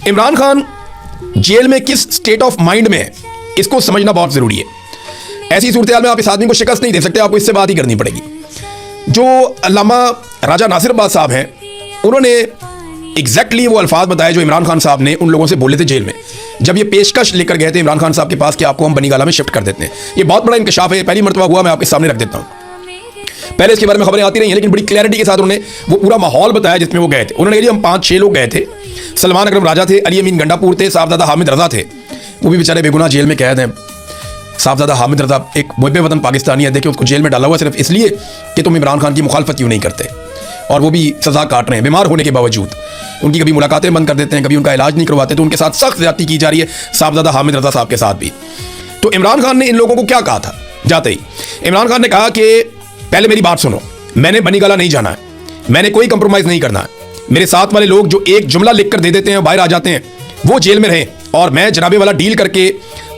Imran Khan jail में किस state of mind में है, इसको समझना बहुत ज़रूरी है। ऐसी सूरत में आप इस आदमी को शिकस्त नहीं दे सकते, आपको इससे बात ही करनी पड़ेगी। जो अल्लामा राजा नासिर अब्बास साहब हैं, उन्होंने एग्जैक्टली वो अल्फाज बताए जो इमरान खान साहब ने उन लोगों से बोले थे जेल में, जब ये पेशकश लेकर गए थे इमरान खान साहब के पास कि आपको हम बनीगाला में शिफ्ट कर देते हैं। ये बहुत बड़ा इंकशाफ है, पहली मरतबा हुआ, मैं आपके सामने रख देता हूँ। पहले इसके बारे में खबरें आती रही हैं, लेकिन बड़ी क्लैरिटी के साथ उन्होंने वो पूरा माहौल बताया जिसमें वो गए थे। उन्होंने कहा हम 5-6 लोग गए थे। सलमान अकरम राजा थे, अली अमीन गंडापुर थे, साहबजादा हामिद रजा थे, वो भी बेचारे बेगुनाह जेल में कैद हैं। साहबजादा हामिद रजा एक मुहब्बे वतन पाकिस्तानी है, देखिए उसको जेल में डाला हुआ सिर्फ इसलिए कि तुम इमरान खान की मुखालफत क्यों नहीं करते, और वो भी सज़ा काट रहे हैं बीमार होने के बावजूद। उनकी कभी मुलाकातें बंद कर देते हैं, कभी उनका इलाज नहीं करवाते, तो उनके साथ सख्त ज़्यादती की जा रही है साहबजादा हामिद रजा साहब के साथ भी। तो इमरान खान ने इन लोगों को क्या कहा था जाते ही? इमरान खान ने कहा कि पहले मेरी बात सुनो, मैंने बनीगाला नहीं जाना है, मैंने कोई कंप्रोमाइज़ नहीं करना है। मेरे साथ वाले लोग जो एक जुमला लिख कर दे देते हैं बाहर आ जाते हैं, वो जेल में रहें, और मैं जनाबे वाला डील करके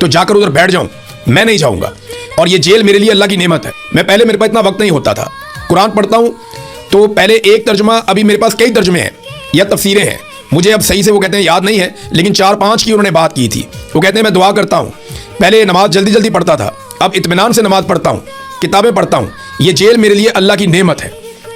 तो जाकर उधर बैठ जाऊं, मैं नहीं जाऊंगा। और ये जेल मेरे लिए अल्लाह की नेमत है। मैं पहले मेरे पास इतना वक्त नहीं होता था, कुरान पढ़ता हूं तो पहले एक तर्जुमा, अभी मेरे पास कई तर्जुमे हैं या तफसीरें हैं, मुझे अब सही से वो कहते हैं याद नहीं है, लेकिन 4-5 की उन्होंने बात की थी। वो कहते हैं मैं दुआ करता हूँ, पहले नमाज जल्दी जल्दी पढ़ता था, अब इत्मीनान से नमाज पढ़ता हूँ, किताबें पढ़ता हूँ। ये जेल मेरे लिए अल्लाह की नेमत है।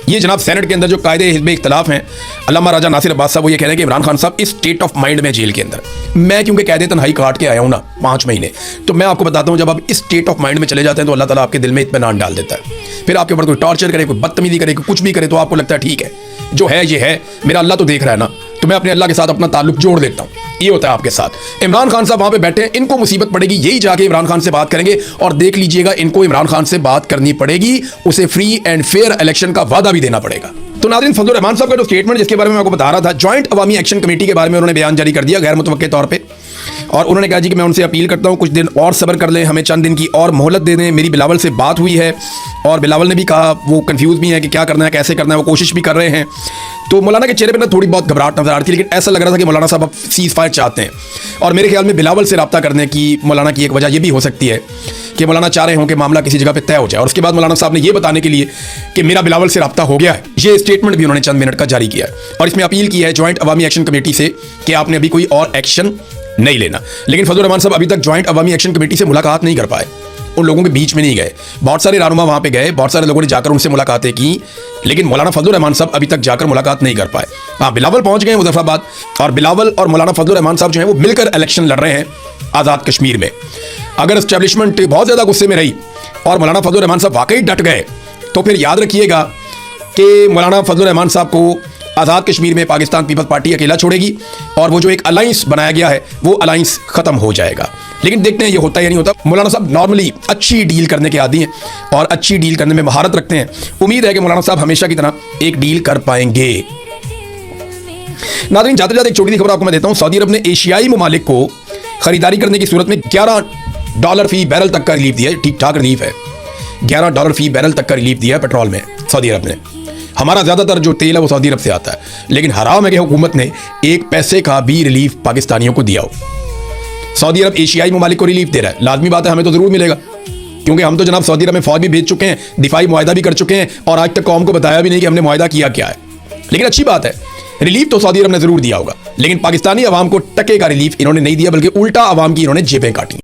ये जनाब सेनेट के अंदर जो कायदे हिज़्ब इख्तिलाफ हैं, अल्लामा राजा नासिर अब्बास साहब वो ये कह रहे हैं कि इमरान खान साहब इस स्टेट ऑफ माइंड में जेल के अंदर। मैं क्योंकि कैद तन्हाई काट के आया हूँ ना 5 महीने, तो मैं आपको बताता हूँ जब आप इस स्टेट ऑफ माइंड में चले जाते हैं तो अल्लाह ताला आपके दिल में इत्मीनान डाल देता है। फिर आपके ऊपर कोई टॉर्चर करे, कोई बदतमीजी करे, कोई कुछ भी करे, तो आपको लगता है ठीक है जो है ये है, मेरा अल्लाह तो देख रहा है ना, तो मैं अपने अल्लाह के साथ अपना ताल्लुक जोड़ देता हूँ। ये होता है आपके साथ। इमरान खान साहब वहाँ पे बैठे हैं, इनको मुसीबत पड़ेगी, यही जाके इमरान खान से बात करेंगे, और देख लीजिएगा इनको इमरान खान से बात करनी पड़ेगी, उसे फ्री एंड फेयर इलेक्शन का वादा भी देना पड़ेगा। तो नाज़रीन, फजलुर रहमान साहब का जो स्टेटमेंट जिसके बारे में मैं आपको बता रहा था, जॉइंट अवामी एक्शन कमेटी के बारे में उन्होंने बयान जारी कर दिया गैर मुतवक्के तौर पे, और उन्होंने कहा जी कि मैं उनसे अपील करता हूँ कुछ दिन और सब्र कर लें, हमें चंद दिन की और मोहलत दे दें। मेरी बिलावल से बात हुई है और बिलावल ने भी कहा वो कंफ्यूज भी है कि क्या करना है, कैसे करना है, वो कोशिश भी कर रहे हैं। तो मौलाना के चेहरे पर ना थोड़ी बहुत घबराहट नजर आ रही थी, लेकिन ऐसा लग रहा था कि मौलाना साहब अब सीज़ फायर चाहते हैं। और मेरे ख्याल में बिलावल से रब्ता करने की मौलाना की एक वजह ये भी हो सकती है कि मौलाना चाह रहे हों कि मामला किसी जगह पे तय हो जाए, और उसके बाद मौलाना साहब ने ये बताने के लिए कि मेरा बिलावल से रब्ता हो गया है, ये स्टेटमेंट भी उन्होंने चंद मिनट का जारी किया है, और इसमें अपील की है जॉइंट अवामी एक्शन कमेटी से कि आपने अभी कोई और एक्शन नहीं लेना। लेकिन फजलुर रहमान साहब अभी तक जॉइंट अवामी एक्शन कमेटी से मुलाकात नहीं कर पाए, उन लोगों के बीच में नहीं गए। बहुत सारे रहनुमा वहाँ पे गए, बहुत सारे लोगों ने जाकर उनसे मुलाकातें की, लेकिन मौलाना फजलुर रहमान साहब अभी तक जाकर मुलाकात नहीं कर पाए। हाँ, बिलावल पहुँच गए मुजफ्फराबाद, और बिलावल और मौलाना फजलुर रहमान साहब जो हैं वो मिलकर इलेक्शन लड़ रहे हैं आज़ाद कश्मीर में। अगर एस्टेब्लिशमेंट बहुत ज़्यादा गुस्से में रही और मौलाना फजलुर रहमान साहब वाकई डट गए, तो फिर याद रखिएगा कि मौलाना फजलुर रहमान साहब को आज़ाद कश्मीर में पाकिस्तान पीपल्स पार्टी अकेला छोड़ेगी, और वो जो एक अलाइंस बनाया गया है वो अलाइंस ख़त्म हो जाएगा। लेकिन देखते हैं ये होता है या नहीं होता। मौलाना साहब नॉर्मली अच्छी डील करने के आदी हैं और अच्छी डील करने में महारत रखते हैं। उम्मीद है कि मौलाना साहब हमेशा की तरह एक डील कर पाएंगे। नाज़रीन, जाते जाते एक छोटी सी खबर आपको मैं देता हूँ। सऊदी अरब ने एशियाई ममालिक को खरीदारी करने की सूरत में $11 फी बैरल तक का रिलीफ दिया है। ठीक ठाक रिलीफ है, $11 फी बैरल तक का रिलीफ दिया है पेट्रोल में सऊदी अरब ने। हमारा ज़्यादातर जो तेल है वो सऊदी अरब से आता है, लेकिन हराम है कि हुकूमत ने 1 पैसे का भी रिलीफ पाकिस्तानियों को दिया हो। सऊदी अरब एशियाई ममालिक को रिलीफ दे रहा है, लाजमी बात है हमें तो ज़रूर मिलेगा, क्योंकि हम तो जनाब सऊदी अरब में फ़ौज भी भेज चुके हैं, दिफाई मुआहदा भी कर चुके हैं, और आज तक कौम को बताया भी नहीं कि हमने मुआहदा किया क्या है। लेकिन अच्छी बात है, रिलीफ तो सऊदी अरब ने ज़रूर दिया होगा, लेकिन पाकिस्तानी अवाम को टके का रिलीफ इन्होंने नहीं दिया, बल्कि उल्टा अवाम की इन्होंने जेबें काटी।